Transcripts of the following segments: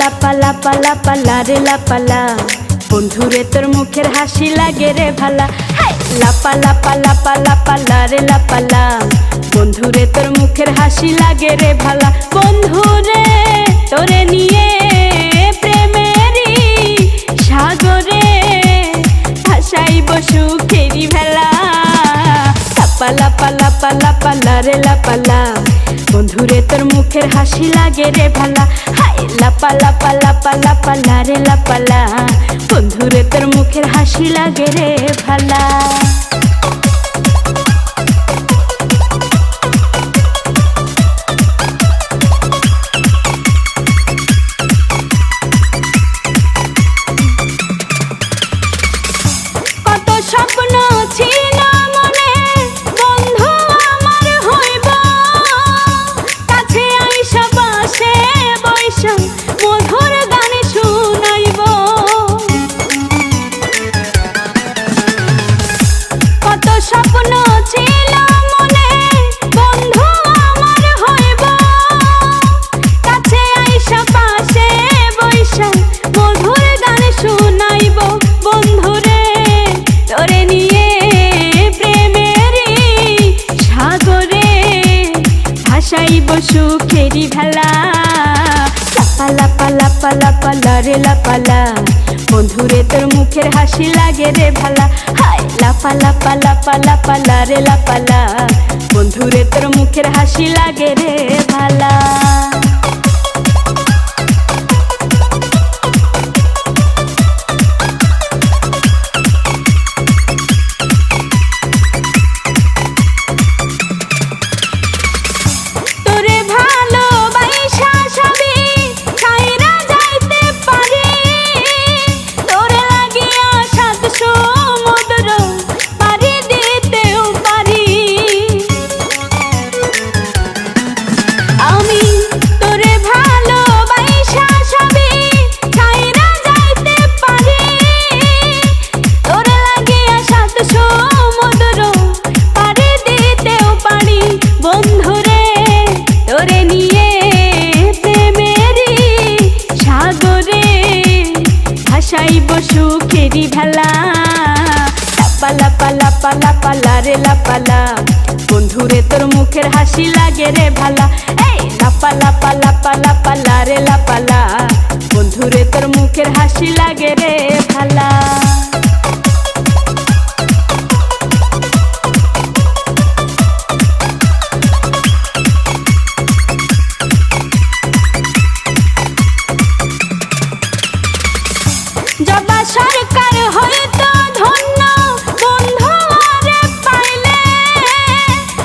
লাপা লাপা লাপা লারে লাপালা, বন্ধুরে তোর মুখের হাসি লাগে রে ভালা। লাপা লাপা লাপা লাপা লারে লাপালা, বন্ধুরে তোর মুখের হাসি লাগে রে ভালা। বন্ধুরে তোরে নিয়ে প্রেমেরই সাগরে ভাসাইব সুখেরই ভেলা। লাপা লাপা লাপা লাপা লারে লাপালা, বন্ধুরে তোর মুখের হাসি লাগে রে ভালা। লাপা লাপা লাপা লাপা লারে লাপালা, বন্ধুরে তোর মুখের হাসি লাগে রে ভালা। কত স্বপ্ন ছিল মনে, বন্ধু আমার হইব, কাছে আইসা পাশে বৈশা মধুর গান শুনাইব। কত স্বপ্ন ছিল মনে, বন্ধু আমার হইব, কাছে আইসা পাশে বৈশা মধুর গান শুনাইব। বন্ধুরে তোরে নিয়ে প্রেমেরই সাগরে ভাসাইব সুখেরই ভেলা। লাপা লাপা লাপা লাপা লারে লাপালা, বন্ধুরে তোর মুখের হাসি লাগে রে ভালা। লাপা লাপা লাপা লাপা লারে লাপালা, বন্ধুরে তোর মুখের হাসি লাগে রে ভালা। বন্ধুরে তোরে নিয়ে প্রেমেরই সাগরে ভাসাইব সুখেরই ভেলা। লাপা লাপা লাপা লাপা লারে লাপালা, বন্ধুরে তোর মুখের হাসি লাগে রে ভালা। লাপা লাপা লাপা লাপা লারে লাপালা, বন্ধুরে তোর মুখের হাসি লাগে রে ভালা। জবা সরকার হয়তো ধন্য, বন্ধু আরে পাইলে,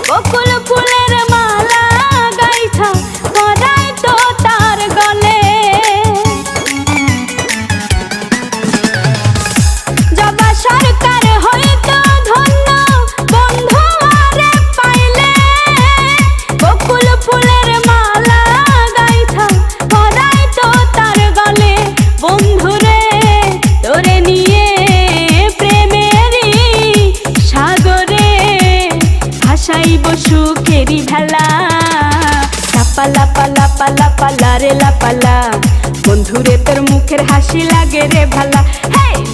বকুল ফুলের মালা গাইথা পরাই তো তার গলে। জবা সরকার হয়তো ধন্য, বন্ধু আরে পাইলে, বকুল ফুলের মালা গাইথা পরাই তো তার গলে। বন্ধুরে তোরে নিয়ে প্রেমেরই সাগরে ভাসাইব সুখেরই ভেলা। লাপা লাপা লাপা লাপা লারে লাপালা, বন্ধুরে তোর মুখের হাসি লাগে রে ভালা।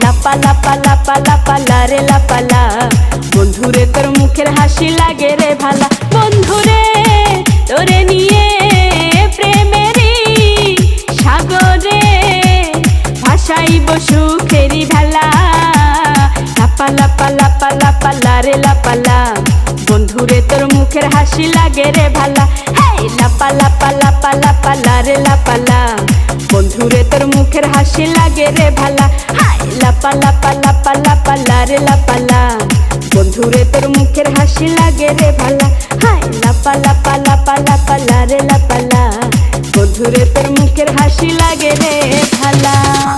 লাপা লাপা লাপা লাপা লারে লাপালা, বন্ধুরে তোর মুখের হাসি লাগে রে ভালা। বন্ধুরে তোরে নিয়ে প্রেমেরই সাগরে ভাসাইব সুখেরই ভেলা। লাপা লাপা লাপা লাপা লারে লাপালা, বন্ধুরে তোর মুখের হাসি লাগে রে ভালা। লাপা লাপা লাপা লাপা লারে লাপালা, বন্ধুরে তোর মুখের হাসি লাগে রে ভালা। লাপা লাপা লাপা লাপা লারে লাপালা, বন্ধুরে তোর মুখের হাসি লাগে রে ভালা। লাপা লাপা লাপা লাপা লারে লাপালা, বন্ধুরে তোর মুখের হাসি লাগে রে ভালা।